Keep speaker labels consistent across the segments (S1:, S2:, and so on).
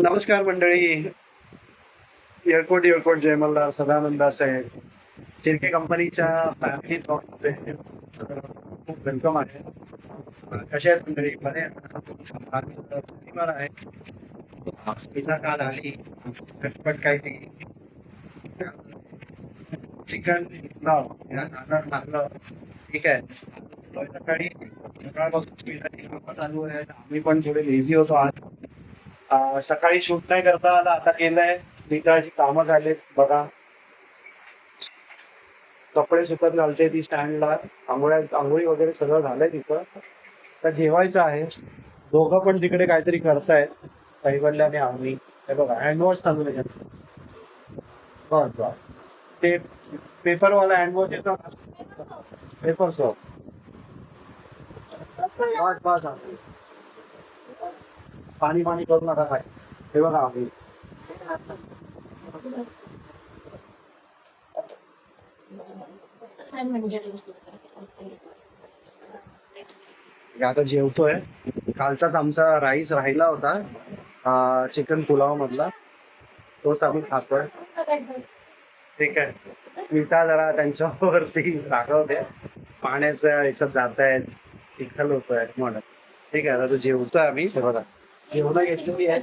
S1: नमस्कार मंडळी. एअरपोर्ट जय मल्हार, सदानंद साहेब, शिर्के कंपनीच्या फॅमिली टॉकमध्ये खूप वेलकम आहे. कशा आहेत मंडळी? बरे आहेत? आज शनिवार आहे. स्मिता काल आली, झटपट काही चिकन मागलं. ठीक आहे. सकाळी सकाळपासून स्मिताची कामं चालू आहेत. आम्ही पण थोडे लेझी होतो आज. सकाळी शूट नाही करता आला, आता केलंय. स्मिताची कामं झालेत बघा. कपडे सुकत घालते ती स्टँडला. आंघोळी वगैरे सगळं झालंय तिचं. तर जेवायचं आहे. दोघं पण तिकडे काहीतरी करतायत, कैवल्याने आम्ही. हे बघा, हँडवॉश चालू आहे. बस बस, ते पेपरवाला हँडवॉश येतो ना, पेपर सॉप. बस बस, पाणी पाणी करू नका काय. हे बघा आम्ही आता जेवतोय. कालचाच आमचा राईस राहिला होता, चिकन पुलाव मधला, तोच आम्ही खातोय. ठीक आहे. स्मिता जरा त्यांच्यावरती रागवते, पाण्याच्या याच्यात जात आहेत, चिखल होतोय म्हणून. ठीक आहे, आता तो जेवतोय आम्ही. हे बघा, जेवण घेतलेली आहे.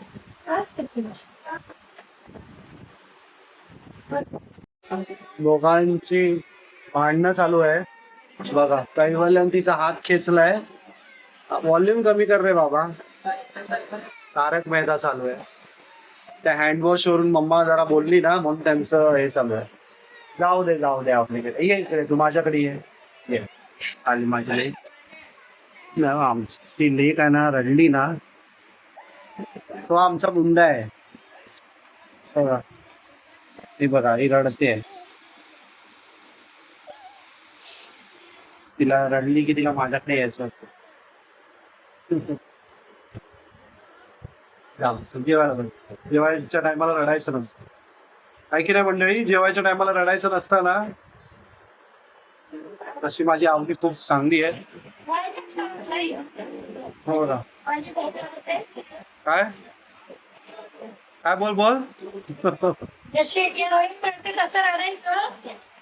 S1: दोघांची भांडणं चालू आहे बघा. कैवल्याने तिचा हात खेचलाय. व्हॉल्यूम कमी कर रे बाबा. तारक मेहता चालू आहे. त्या हँडवॉश वरून मम्मा जरा बोलली ना, म्हणून त्यांचं हे चालू आहे. जाऊ दे आपल्याकडे. ये इकडे, तू माझ्याकडे ये. आली माझ्या आमची ती लेक आहे ना, रडली ना, तो आमचा बुंदा आहे. बघा, ती बघा, ही रडते. तिला रडली की तिला माझ्याकडे यायचं असतं. जेवायच्या टायमाला रडायचं नसतं, काय की नाही मंडळी? जेवायच्या टायमाला रडायचं नसतं ना. तशी माझी आवडी खूप चांगली आहे. हो ना. काय काय बोल.
S2: जशी जेवढी करते तसं रडायचं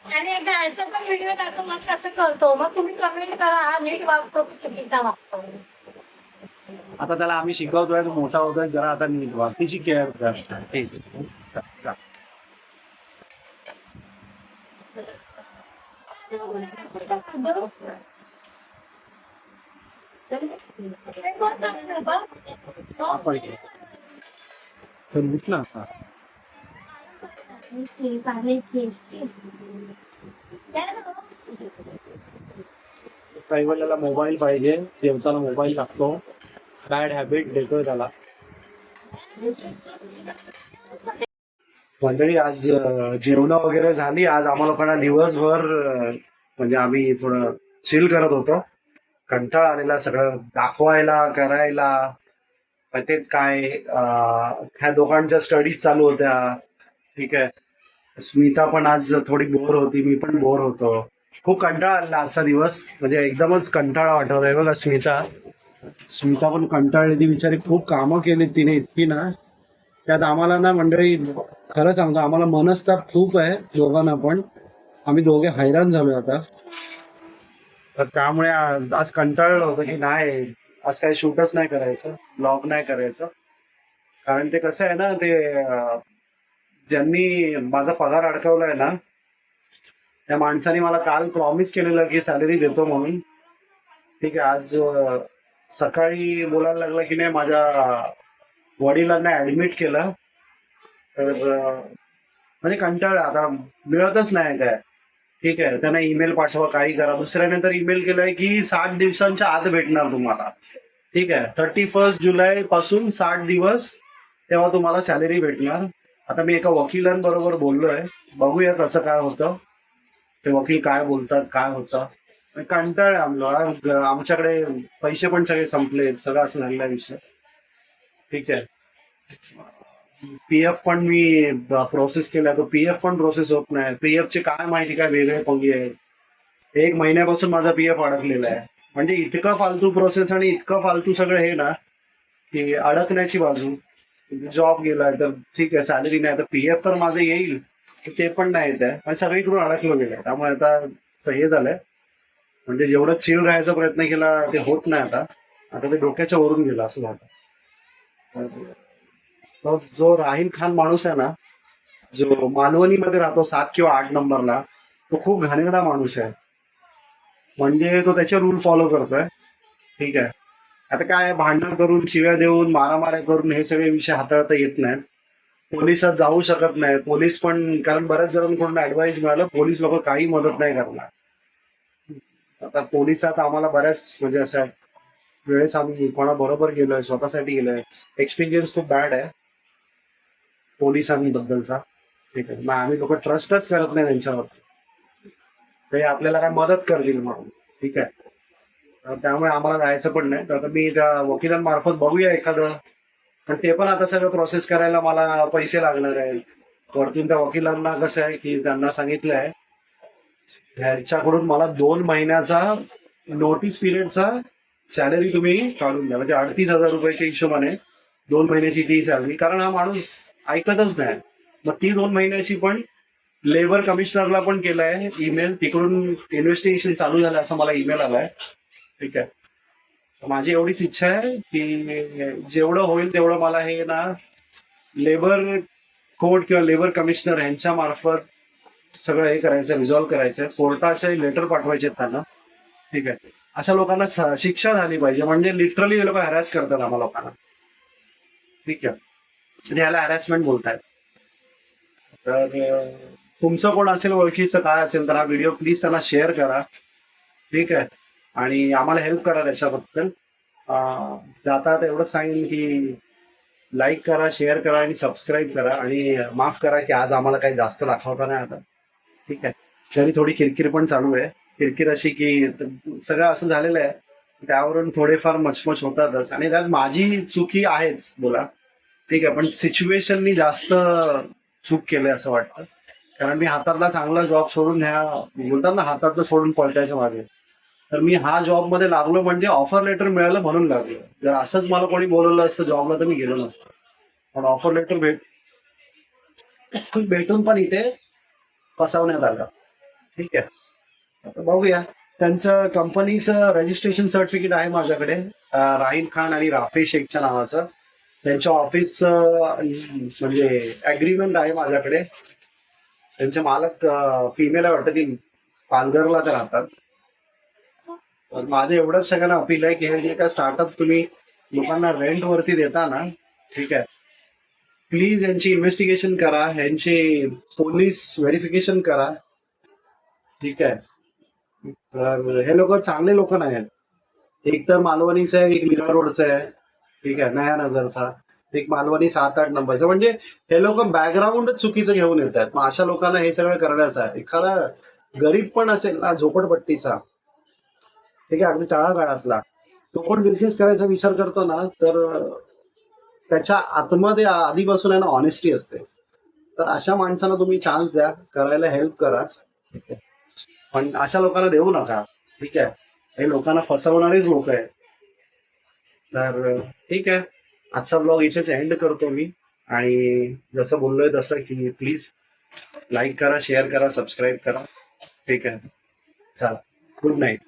S2: आणि एकदा ह्याचा पण व्हिडिओ टाकतो मग कसं करतो, मग तुम्ही कमेंट करा हा नीट वागतो की चुकीचा वागतो.
S1: आता त्याला आम्ही शिकवतोय, तो मोठा होतोय, जरा आता नीट वाग, तिची केअर कर. ठीक आहे. आपण ना आता कैवल्याला मोबाईल पाहिजे, जेवताना मोबाईल लागतो. बॅड हॅबिट देतोय त्याला. मंडळी, आज जेवण वगैरे झाली. आज आम्हाला पण दिवसभर म्हणजे आम्ही थोडं चिल करत होतो. कंटाळा आलेला सगळं दाखवायला करायला. तेच काय, ह्या दोघांच्या स्टडीज चालू होत्या. ठीक आहे. स्मिता पण आज थोडी बोर होती, मी पण बोर होतो. खूप कंटाळा आला आजचा दिवस, म्हणजे एकदमच कंटाळा वाटत आहे बघा. स्मिता पण कंटाळली. ती बिचारी खूप कामं केली तिने इतकी ना. त्यात आम्हाला ना मंडळी, खरं सांगतो, आम्हाला मनस्ताप खूप आहे दोघांना पण. आम्ही दोघे हैराण झालोय आता. तर त्यामुळे आज कंटाळलं होतं की नाही, आज काही शूटच नाही करायचं, ब्लॉग नाही करायचं. कारण ते कसं आहे ना, ते ज्यांनी माझा पगार अडकवलाय ना, त्या माणसाने मला काल प्रॉमिस केलेलं की सॅलरी देतो म्हणून. ठीक आहे. आज सकाळी बोलायला लागला की नाही, माझ्या वडिलांना ऍडमिट केलं. तर म्हणजे कंटाळा, आता मिळतच नाही काय. ठीक आहे. त्यांना ईमेल पाठवा, काही करा. दुसऱ्याने तर ईमेल केलाय की 60 दिवसांच्या आत भेटणार तुम्हाला. ठीक आहे. 31 जुलै पासून 60 दिवस, तेव्हा तुम्हाला सॅलरी भेटणार. आता मी एका वकिलांबरोबर बोललोय, बघूया कसं काय होतं. ते वकील काय बोलतात, काय होतं. कंटाळ आमला. आमच्याकडे पैसे पण सगळे संपले, सगळं असं झालेला विषय. ठीक आहे. पीएफ पण मी प्रोसेस केला, तो पीएफ पण प्रोसेस होत नाही. पीएफ चे काय माहिती, काय वेगळे पंगे आहेत. 1 महिन्यापासून माझा पीएफ अडकलेला आहे. म्हणजे इतकं फालतू प्रोसेस आणि इतकं फालतू सगळं हे ना, की अडकण्याची बाजू. जॉब गेला तर ठीक आहे, सॅलरी नाही तर पीएफ तर माझं येईल, ते पण नाही येत आहे आणि सगळीकडून अडकलं गेलंय. त्यामुळे आता असं हे झालंय, म्हणजे जेवढं चिल राहायचा प्रयत्न केला ते होत नाही आता. आता ते डोक्याच्या वरून गेलं असं झालं. मग जो राहील खान माणूस आहे ना, जो मालवणीमध्ये राहतो 7 किंवा 8 नंबरला, तो खूप घाणेरडा माणूस आहे. म्हणजे तो त्याचे रूल फॉलो करतोय. ठीक आहे. आता काय भांडण करून, शिव्या देऊन, मारामाऱ्या करून हे सगळे विषय हाताळता येत नाहीत. पोलिसात जाऊ शकत नाही. पोलीस पण, कारण बऱ्याच जणांकडून ऍडवाइस मिळालं, पोलीस लोक काही मदत नाही करणार. आता पोलिसात आम्हाला बऱ्याच म्हणजे असं वेळेस आम्ही कोणाबरोबर गेलोय, स्वतःसाठी गेलोय, एक्सपिरियन्स खूप बॅड आहे पोलिसांबद्दलचा. ठीक आहे. मग आम्ही लोक ट्रस्टच करत नाही त्यांच्यावर, ते आपल्याला काय मदत करतील म्हणून. ठीक आहे. तर त्यामुळे आम्हाला जायचं पण नाही. तर आता मी त्या वकिलांमार्फत बघूया एखादं, पण ते पण आता सगळं प्रोसेस करायला मला पैसे लागणार आहेत. वरतून त्या वकिलांना कसं आहे की त्यांना सांगितलंय ह्यांच्याकडून मला 2 महिन्याचा नोटीस पिरियडचा सॅलरी तुम्ही काढून द्या, म्हणजे 38,000 रुपयाच्या हिशोबाने 2 महिन्याची ती सॅलरी. कारण हा माणूस ऐकतच नाही. मग ती 2 महिन्याची पण लेबर कमिशनरला पण केलाय ईमेल, तिकडून इन्व्हेस्टिगेशन चालू झालं असं मला ईमेल आलाय. ठीक आहे. माझी एवढीच इच्छा आहे की जेवढं होईल तेवढं मला हे ना लेबर कोर्ट किंवा लेबर कमिशनर यांच्या मार्फत सगळं हे करायचं, रिझॉल्व्ह करायचं. कोर्टाचे लेटर पाठवायचे त्यांना. ठीक आहे. अशा लोकांना शिक्षा झाली पाहिजे, म्हणजे लिटरली हे लोक हॅरॅस करतात आम्हा लोकांना. ठीक आहे. म्हणजे याला हॅरॅसमेंट बोलतायत. तर तुमचं कोण असेल ओळखीचं काय असेल तर हा व्हिडिओ प्लीज त्यांना शेअर करा. ठीक आहे. आणि आम्हाला हेल्प करा त्याच्याबद्दल. जाता आता एवढंच सांगेन की लाईक करा, शेअर करा आणि सबस्क्राईब करा. आणि माफ करा की आज आम्हाला काही जास्त दाखवता नाही आता. ठीक आहे. तरी थोडी किरकिर पण चालू आहे. किरकिर अशी की सगळं असं झालेलं आहे, त्यावरून थोडेफार मचमच होतातच. आणि त्यात माझी चुकी आहेच बोला. ठीक आहे. पण सिच्युएशननी जास्त चूक केली असं वाटतं. कारण मी हातातला चांगला जॉब सोडून ह्या बोलतात ना हातातलं सोडून पळतायच्या मागे, तर मी हा जॉब मध्ये लागलो म्हणजे ऑफर लेटर मिळालं म्हणून लागलो. जर असंच मला कोणी बोलवलं असतं जॉबला तर मी गेलो नसतो. पण ऑफर लेटर भेटून पण इथे फसवण्यात आलं. ठीक आहे. आता बघूया. त्यांचं कंपनीचं रजिस्ट्रेशन सर्टिफिकेट आहे माझ्याकडे, राहील खान आणि राफे शेखच्या नावाचं. त्यांच्या ऑफिसचं म्हणजे अग्रीमेंट आहे माझ्याकडे. त्यांचे मालक फिमेल आहे वाटतं, ती पालघरला ते राहतात. तर माझं एवढंच सगळ्यांना अपील आहे की हे जे काय स्टार्टअप तुम्ही लोकांना रेंट वरती देता ना, ठीक आहे, प्लीज यांची इन्व्हेस्टिगेशन करा, यांची पोलीस व्हेरिफिकेशन करा. ठीक आहे. तर हे लोक चांगले लोक नाही आहेत. एक तर मालवणीचं आहे, एक मीरा रोडचं आहे. ठीक आहे. नयानगरचा एक मालवणी 7-8 नंबरचा. म्हणजे हे लोक बॅकग्राऊंडच चुकीचं घेऊन येतात. मग अशा लोकांना हे सगळं करण्याचं आहे. एखादा गरीब पण असेल ना, झोपडपट्टीचा, ठीक आहे, अगदी तळागाळातला, तो पण बिझनेस करायचा विचार करतो ना, तर त्याच्या आतमध्ये आधीपासून आहे ना ऑनेस्टी असते. तर अशा माणसांना तुम्ही चान्स द्या, करायला हेल्प करा. ठीक आहे. पण अशा लोकांना देऊ नका. ठीक आहे. हे लोकांना फसवणारेच लोक आहेत. तर ठीक आहे. आजचा ब्लॉग इथेच एंड करतो मी. आणि जसं बोललोय तसं की प्लीज लाईक करा, शेअर करा, सबस्क्राईब करा. ठीक आहे. चला, गुड नाईट.